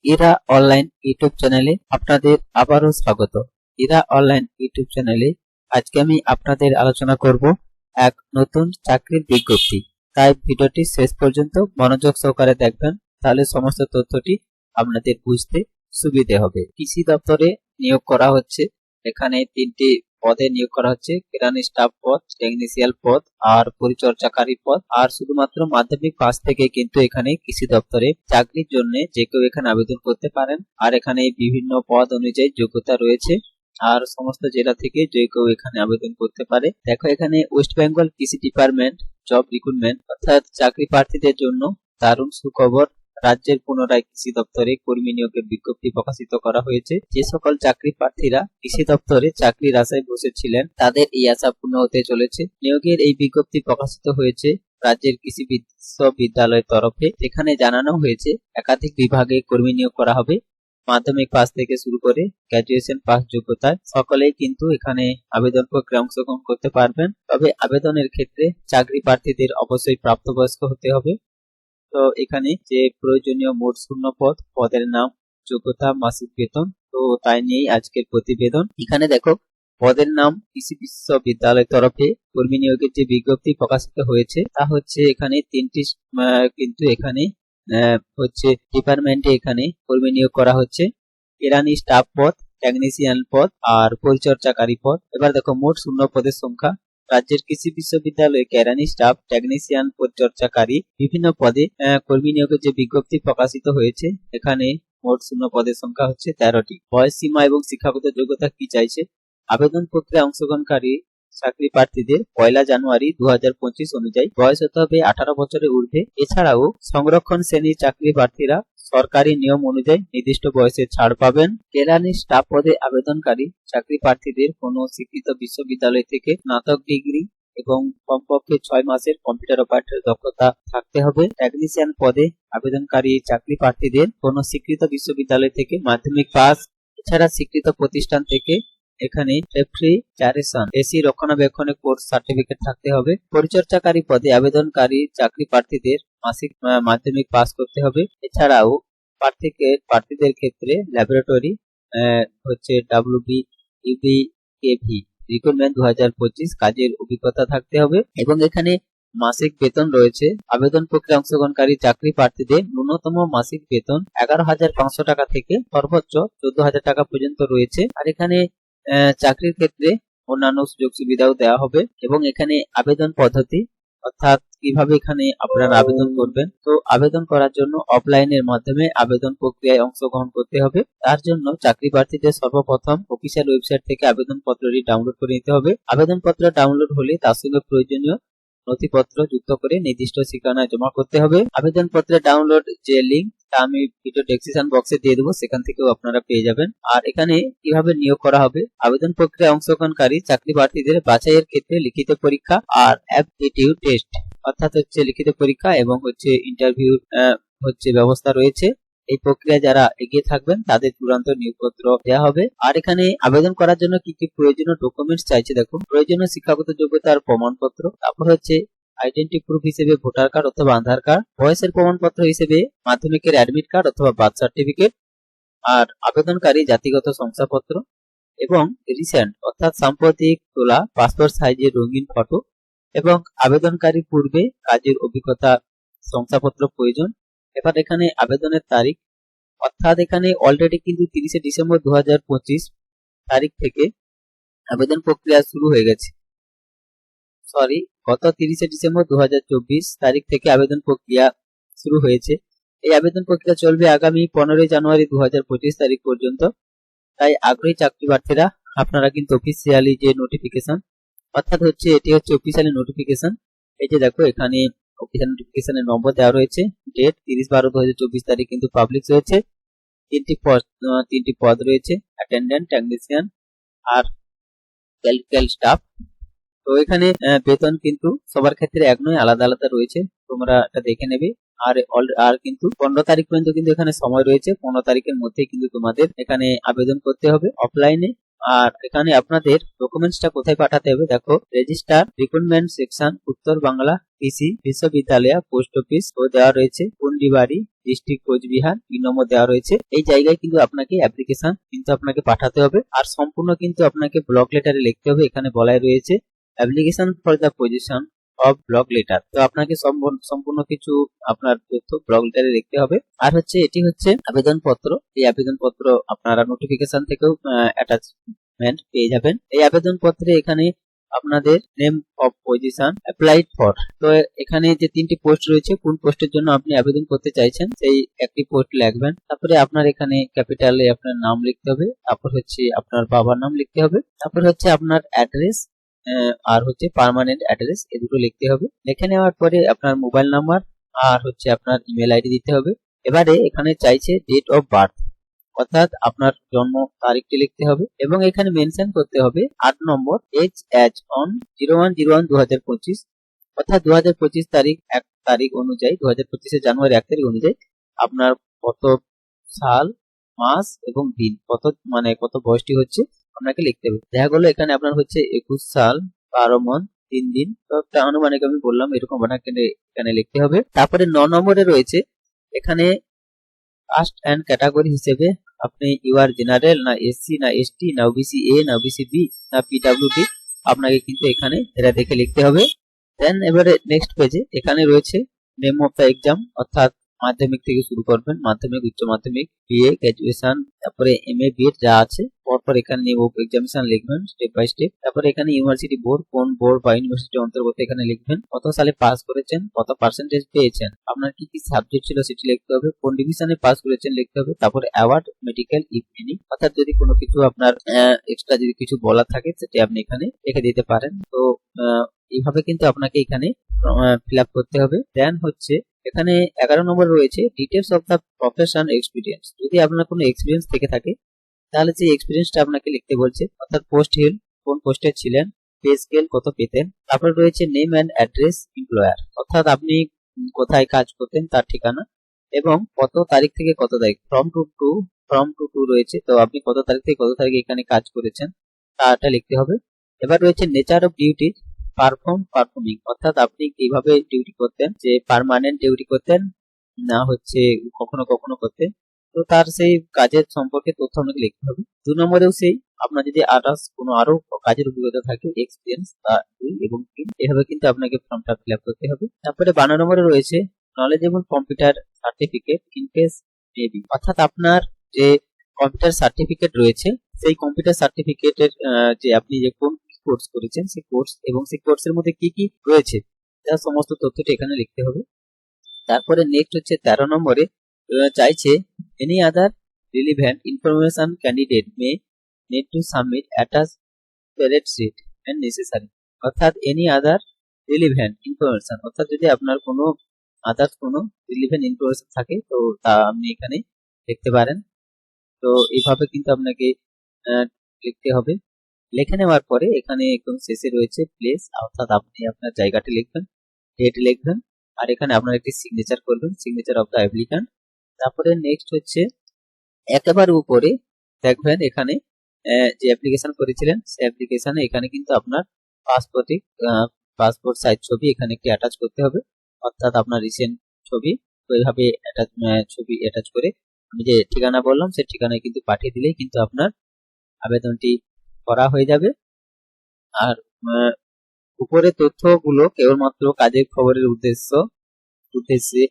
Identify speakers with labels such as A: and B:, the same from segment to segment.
A: Ira online YouTube চ্যানেলে আপনাদের আবারও স্বাগত। ইরা অনলাইন ইউটিউব চ্যানেলে আজকে আমি আপনাদের আলোচনা করব এক নতুন চাকরির বিজ্ঞপ্তি। তাই ভিডিওটি শেষ পর্যন্ত মনোযোগ সহকারে দেখবেন, তাহলে সমস্ত তথ্যটি আপনাদের বুঝতে সুবিধে হবে। কৃষি দপ্তরে নিয়োগ করা হচ্ছে। এখানে 3টি পদে নিয়োগ করা হচ্ছে: কেরানি স্টাফ পদ, টেকনিশিয়াল পদ আর পরিচর্যাকারী পদ। আর শুধুমাত্র মাধ্যমিক পাস থেকে কিন্তু এখানে কৃষি দপ্তরে চাকরির জন্য যে কেউ এখানে আবেদন করতে পারেন। আর এখানে বিভিন্ন পদ অনুযায়ী যোগ্যতা রয়েছে, আর সমস্ত জেলা থেকে যে কেউ এখানে আবেদন করতে পারে। দেখো, এখানে ওয়েস্ট বেঙ্গল কৃষি ডিপার্টমেন্ট জব রিক্রুটমেন্ট, অর্থাৎ চাকরি প্রার্থীদের জন্য দারুণ সুখবর। রাজ্যের পুনরায় কৃষি দপ্তরে কর্মী নিয়োগের বিজ্ঞপ্তি প্রকাশিত করা হয়েছে। যে সকল চাকরি প্রার্থীরা কৃষি দপ্তরে চাকরির আশায় বসেছিলেন, তাদের এই আশা পূর্ণ হতে চলেছে। নিয়োগের এই বিজ্ঞপ্তি প্রকাশিত হয়েছে রাজ্যের কৃষি বিশ্ববিদ্যালয়ের তরফে। এখানে জানানো হয়েছে একাধিক বিভাগে কর্মী নিয়োগ করা হবে। মাধ্যমিক পাস থেকে শুরু করে গ্রাজুয়েশন পাস যোগ্যতায় সকলেই কিন্তু এখানে আবেদন প্রক্রিয়ায় অংশগ্রহণ করতে পারবেন। তবে আবেদনের ক্ষেত্রে চাকরি প্রার্থীদের অবশ্যই প্রাপ্তবয়স্ক হতে হবে। তো এখানে যে প্রয়োজনীয় মোট শূন্য পদ, পদের নাম, যোগ্যতা, মাসিক বেতন, তো তাই নিয়েই আজকের প্রতিবেদন। এখানে দেখো, পদের নাম কৃষি বিশ্ববিদ্যালয়ের তরফে কর্মী নিয়োগের যে বিজ্ঞপ্তি প্রকাশিত হয়েছে তা হচ্ছে এখানে 3টি কিন্তু এখানে হচ্ছে ডিপার্টমেন্টে এখানে কর্মী নিয়োগ করা হচ্ছে। কেরানি স্টাফ পদ, টেকনিশিয়ান পদ আর পরিচর্যাকারী পদ। এবার দেখো, মোট শূন্য পদের সংখ্যা। রাজ্যের কৃষি বিশ্ববিদ্যালয়ে কেরানি স্টাফ, টেকনিশিয়ান, পরিচর্যাকারী বিভিন্ন পদে কর্মী নিয়োগের যে বিজ্ঞপ্তি প্রকাশিত হয়েছে, এখানে মোট শূন্য পদের সংখ্যা হচ্ছে 13টি। বয়স সীমা এবং শিক্ষাগত যোগ্যতা কি চাইছে? আবেদন প্রক্রিয়া অংশগ্রহণকারী চাকরি প্রার্থীদের 1 জানুয়ারি 2025 অনুযায়ী বয়স হতে হবে 18 বছরের ঊর্ধ্বে। এছাড়াও সংরক্ষণ শ্রেণীর চাকরি প্রার্থীরা সরকারি নিয়ম অনুযায়ী নির্দিষ্ট বয়সে ছাড় পাবেন। কেরানি স্টাফ পদে আবেদনকারী চাকরি প্রার্থীদের কোনো স্বীকৃত বিশ্ববিদ্যালয় থেকে স্নাতক ডিগ্রি এবং কমপক্ষে 6 মাসের কম্পিউটার অপারেটরের দক্ষতা থাকতে হবে। টেকনিশিয়ান পদে আবেদনকারী চাকরি প্রার্থীদের কোনো স্বীকৃত বিশ্ববিদ্যালয় থেকে মাধ্যমিক পাস, এছাড়া স্বীকৃত প্রতিষ্ঠান থেকে এখানে রেফ্রিজারেশন, এসি রক্ষণাবেক্ষণের কোর্স সার্টিফিকেট থাকতে হবে। পরিচর্যাকারী পদে আবেদনকারী চাকরি প্রার্থীদের মাসিক মাধ্যমিক পাস করতে হবে। এছাড়াও প্রার্থীদের ক্ষেত্রে ল্যাবরেটরি হচ্ছে WBUBKV রিক্রুটমেন্ট 2025 কাজের অভিজ্ঞতা থাকতে হবে। এবং এখানে মাসিক বেতন রয়েছে। আবেদন প্রক্রিয়া অংশগ্রহণকারী চাকরি প্রার্থীদের ন্যূনতম মাসিক বেতন 11,500 টাকা থেকে সর্বোচ্চ 14,000 টাকা পর্যন্ত রয়েছে। আর এখানে চাকরির ক্ষেত্রে অন্যান্য সুযোগ সুবিধাও দেওয়া হবে। এবং এখানে আবেদন পদ্ধতি, অর্থাৎ কিভাবে এখানে আপনারা আবেদন করবেন। তো আবেদন করার জন্য অফলাইনের মাধ্যমে আবেদন প্রক্রিয়ায় অংশগ্রহণ করতে হবে। তার জন্য চাকরি প্রার্থীদের সর্বপ্রথম অফিসিয়াল ওয়েবসাইট থেকে আবেদনপত্রটি ডাউনলোড করে নিতে হবে। আবেদনপত্র ডাউনলোড হলে তার সঙ্গে প্রয়োজনীয় নথিপত্র যুক্ত করে নির্দিষ্ট ঠিকানায় জমা করতে হবে। আবেদনপত্রের ডাউনলোড যে লিঙ্ক তা আমি ভিডিও ডেসক্রিপশন বক্সে দিয়ে দেবো, সেখান থেকেও আপনারা পেয়ে যাবেন। আর এখানে কিভাবে নিয়োগ করা হবে? আবেদন প্রক্রিয়ায় অংশগ্রহণকারী চাকরি প্রার্থীদের বাছাইয়ের ক্ষেত্রে লিখিত পরীক্ষা আর অ্যাপটিটিউড টেস্ট, অর্থাৎ হচ্ছে লিখিত পরীক্ষা এবং হচ্ছে ইন্টারভিউ হচ্ছে ব্যবস্থা রয়েছে। এই প্রক্রিয়া যারা এগিয়ে থাকবেন তাদের চূড়ান্ত নিয়োগপত্র দেওয়া হবে। আর এখানে আবেদন করার জন্য কি কি প্রয়োজনীয় ডকুমেন্টস চাইছে দেখুন। প্রয়োজনীয় শিক্ষাগত যোগ্যতার প্রমাণপত্র, তারপর হচ্ছে আইডেন্টি প্রুফ হিসেবে ভোটার কার্ড অথবা আধার কার্ড, বয়সের প্রমাণপত্র হিসেবে মাধ্যমিকের অ্যাডমিট কার্ড অথবা বার্থ সার্টিফিকেট, আর আবেদনকারী জাতিগত শংসাপত্র এবং রিসেন্ট অর্থাৎ সাম্প্রতিক তোলা পাসপোর্ট সাইজের রঙিন ফটো এবং আবেদনকারী পূর্বে কাজের অভিজ্ঞতা শংসাপত্র প্রয়োজন। এবার এখানে আবেদনের তারিখ, অর্থাৎ এখানে অলরেডি কিন্তু 30 ডিসেম্বর 2025 তারিখ থেকে আবেদন প্রক্রিয়া শুরু হয়ে গেছে। গত 30 ডিসেম্বর 2024 তারিখ থেকে আবেদন প্রক্রিয়া শুরু হয়েছে। এই আবেদন প্রক্রিয়া চলবে আগামী 15 জানুয়ারি 2025 তারিখ পর্যন্ত। তাই আগ্রহী চাকরি প্রার্থীরা আপনারা কিন্তু অফিসিয়ালি যে নোটিফিকেশন, অর্থাৎ হচ্ছে এটি হচ্ছে অফিসিয়ালি নোটিফিকেশন। এই যে দেখো, এখানে অফিসিয়াল নোটিফিকেশনের নম্বর দেওয়া রয়েছে। ডেট 30/12/2024 তারিখ কিন্তু পাবলিশ হয়েছে। 3টি পদ রয়েছে: অ্যাটেন্ডেন্ট, টেকনিশিয়ান আর ক্যালিক্যাল স্টাফ। তো এখানে বেতন কিন্তু সবার ক্ষেত্রে এক নয়, আলাদা আলাদা রয়েছে, তোমরা এটা দেখে নেবে। আর কিন্তু 15 তারিখ পর্যন্ত কিন্তু এখানে সময় রয়েছে। 15 তারিখের মধ্যে কিন্তু তোমাদের এখানে আবেদন করতে হবে অফলাইনে। আর এখানে আপনাদের ডকুমেন্টসটা কোথায় পাঠাতে হবে দেখো, রেজিস্টার রিক্রুটমেন্ট সেকশন উত্তর বাংলা কৃষি বিশ্ববিদ্যালয় পোস্ট অফিস ও দেওয়া রয়েছে পুন্ডিবাড়ি ডিস্ট্রিক্ট কোচবিহার নম্বর দেওয়া রয়েছে। এই জায়গায় কিন্তু আপনাকে অ্যাপ্লিকেশন কিন্তু আপনাকে পাঠাতে হবে, আর সম্পূর্ণ কিন্তু আপনাকে ব্লক লেটারে লিখতে হবে। এখানে বলাই রয়েছে application for the position of block letter. তো আপনাকে সম্পূর্ণ কিছু আপনার তথ্য ব্লক লেটারে লিখতে হবে। আর হচ্ছে এটি হচ্ছে আবেদন পত্র। এই আবেদন পত্র আপনারা নোটিফিকেশন থেকেও অ্যাটাচমেন্ট পেয়ে যাবেন। এই আবেদন পত্রে এখানে আপনাদের name of position applied for, তো এখানে যে 3টি পোস্ট রয়েছে, কোন পোস্টের জন্য আপনি আবেদন করতে চাইছেন সেই একটি পোস্ট লিখবেন। তারপরে আপনার এখানে ক্যাপিটালে আপনার নাম লিখতে হবে, তারপর হচ্ছে আপনার বাবার নাম লিখতে হবে, তারপর হচ্ছে আপনার অ্যাড্রেস আর হচ্ছে পার্মানেন্ট অ্যাড্রেস, এই দুটো লিখতে হবে। লিখে নেওয়ার পরে আপনার মোবাইল নাম্বার আর হচ্ছে আপনার ইমেল আইডি দিতে হবে। এবারে এখানে চাইছে ডেট অফ বার্থ, অর্থাৎ আপনার জন্ম তারিখটি লিখতে হবে এবং এখানে মেনশন করতে হবে 8 নম্বর এজ অ্যাজ অন 01/01/2025, অর্থাৎ 2025 তারিখ 1 তারিখ অনুযায়ী 2025 জানুয়ারি 1 তারিখ অনুযায়ী আপনার কত সাল মাস এবং দিন কত বয়সটি হচ্ছে আপনাকে লিখতে হবে। দেখা গেল এখানে আপনার হচ্ছে 21 সাল 12 মাস 3 দিন, তো একটা আনুমানিক আমি বললাম এরকম আপনাকে এখানে লিখতে হবে। তারপরে 9 নম্বরে রয়েছে এখানে কাস্ট এন্ড ক্যাটাগরি হিসেবে আপনি ইউআর জেনারেল না এসসি না এসটি না ওবিসি এ না ওবিসি বি না পিডব্লিউডি, আপনাকে কিন্তু এখানে এটা দেখে লিখতে হবে। দেন এবারে নেক্সট পেজে এখানে রয়েছে নেম অফ দ্য এক্সাম, অর্থাৎ মাধ্যমিক থেকে শুরু করবেন, মাধ্যমিক উচ্চ মাধ্যমিক বিএ গ্রাজুয়েশন তারপরে এমএ বিএড যা আছে, পরপর এখানে নেম অফ এক্সামিনেশন লিখবেন স্টেপ বাই স্টেপ। তারপরে এখানে ইউনিভার্সিটি বোর্ড, কোন বোর্ড বা ইউনিভার্সিটি অন্তর্গত এখানে লিখবেন, কত সালে পাস করেছেন, কত পার্সেন্টেজ পেয়েছেন, আপনার কি কি সাবজেক্ট ছিল সেটি লিখতে হবে, কোন ডিভিশনে পাস করেছেন লিখতে হবে। তারপরে অ্যাওয়ার্ড মেডিকেল ইফ এনি, অর্থাৎ যদি কোনো কিছু আপনার এক্সট্রা যদি কিছু বলা থাকে সেটি আপনি এখানে লিখে দিতে পারেন। তো এইভাবে কিন্তু আপনাকে এখানে ফিল আপ করতে হবে। দেন হচ্ছে এখানে 11 নম্বর রয়েছে details of the profession experience. যদি আপনার কোনো এক্সপিরিয়েন্স থেকে থাকে তাহলে সেই এক্সপিরিয়েন্সটা আপনাকে লিখতে বলছে, অর্থাৎ পোস্ট হিল কোন পোস্টে ছিলেন, পে স্কেল কত পেতেন। তারপর রয়েছে নেম এন্ড অ্যাড্রেস এমপ্লয়ার, অর্থাৎ আপনি কোথায় কাজ করতেন তার ঠিকানা এবং কত তারিখ থেকে কত তারিখ, ফ্রম টু টু রয়েছে, তো আপনি কত তারিখ থেকে কত তারিখ এখানে কাজ করেছেন তাটা লিখতে হবে। এবার রয়েছে নেচার অফ ডিউটি পারফর্মিং, অর্থাৎ আপনি কিভাবে ডিউটি করতেন, যে পার্মানেন্ট ডিউটি করতেন না হচ্ছে কখনো কখনো করতেন, তো তার সেই কাজের সম্পর্কে তথ্য আপনাকে লিখতে হবে। 2 নম্বরেও সেই আপনার যদি কোনো আরো কাজের অভিজ্ঞতা থাকে এক্সপিরিয়েন্স তা 2 এবং 3, এভাবে কিন্তু আপনাকে ফর্মটা ফিল আপ করতে হবে। তারপরে 12 নম্বরে রয়েছে knowledgeable computer certificate in case maybe, অর্থাৎ আপনার যে কম্পিউটার সার্টিফিকেট রয়েছে সেই কম্পিউটার সার্টিফিকেটের যে আপনি যে কোন কোর্স করেছেন সেই কোর্স এবং সেই কোর্সের মধ্যে কি কি রয়েছে তার সমস্ত তথ্যটি এখানে লিখতে হবে। তারপরে নেক্সট হচ্ছে 13 নম্বরে চাইছে any other relevant information candidate may need to submit attach parade sheet and necessary, অর্থাৎ এনি আদার রিলিভেন্ট ইনফরমেশন, অর্থাৎ যদি আপনার কোনো আদার্স কোনো রিলিভেন্ট ইনফরমেশন থাকে তো তা আপনি এখানে লিখতে পারেন। তো এইভাবে কিন্তু আপনাকে লিখতে হবে। লিখে নেওয়ার পরে এখানে একদম শেষে রয়েছে প্লেস, অর্থাৎ আপনি আপনার জায়গাটি লিখবেন, ডেট লিখবেন আর এখানে আপনার একটি সিগনেচার করবেন, সিগনেচার অফ দ্য অ্যাপ্লিক্যান্ট। তারপরে নেক্সট হচ্ছে একেবারে উপরে দেখবেন এখানে যে অ্যাপ্লিকেশন করেছিলেন সেই অ্যাপ্লিকেশনে এখানে কিন্তু আপনার পাসপোর্ট সাইজ ছবি এখানে একটি অ্যাটাচ করতে হবে, অর্থাৎ আপনার রিসেন্ট ছবি। তো এইভাবে ছবি অ্যাটাচ করে আমি যে ঠিকানা বললাম সেই ঠিকানায় কিন্তু পাঠিয়ে দিলেই কিন্তু আপনার আবেদনটি করা হয়ে যাবে। আর উপরে তথ্যগুলো কেবলমাত্র কাজের খবরের উদ্দেশ্যে,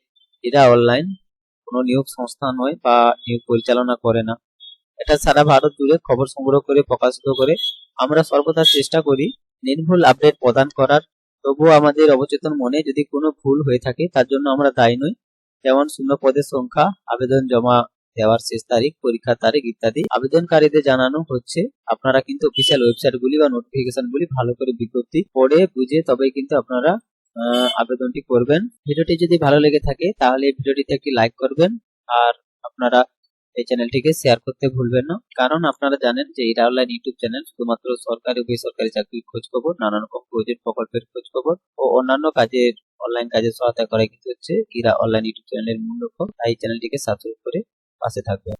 A: এরা অনলাইন কোনো নিয়োগ সংস্থা নয় বা নিয়োগ পরিচালনা করে না। এটা সারা ভারত জুড়ে খবর সংগ্রহ করে প্রকাশিত করে। আমরা সর্বদা চেষ্টা করি নির্ভুল আপডেট প্রদান করার, তবুও আমাদের অবচেতন মনে যদি কোনো ভুল হয়ে থাকে তার জন্য আমরা দায়ী নই, যেমন শূন্য পদের সংখ্যা, আবেদন জমা দেওয়ার শেষ তারিখ, পরীক্ষার তারিখ ইত্যাদি। আবেদনকারীদের জানানো হচ্ছে আপনারা কিন্তু অফিসিয়াল ওয়েবসাইটগুলি বা নোটিফিকেশনগুলি ভালো করে বিজ্ঞপ্তি পড়ে বুঝে তবেই কিন্তু আপনারা আবেদনটি করবেন। ভিডিওটি যদি ভালো লেগে থাকে তাহলে ভিডিওটিতে একটি লাইক করবেন আর আপনারা এই চ্যানেলটিকে শেয়ার করতে ভুলবেন না, কারণ আপনারা জানেন যে ইরা অনলাইন ইউটিউব চ্যানেল শুধুমাত্র সরকারি ও বেসরকারি চাকরির খোঁজ খবর, নানান রকম প্রজেক্ট প্রকল্পের খোঁজ খবর ও অন্যান্য কাজের অনলাইন কাজে সহায়তা করা কিন্তু হচ্ছে ইরা অনলাইন ইউটিউব চ্যানেলের মূল লক্ষ্য। তাই চ্যানেলটিকে সাবস্ক্রাইব করে পাশে থাকবেন।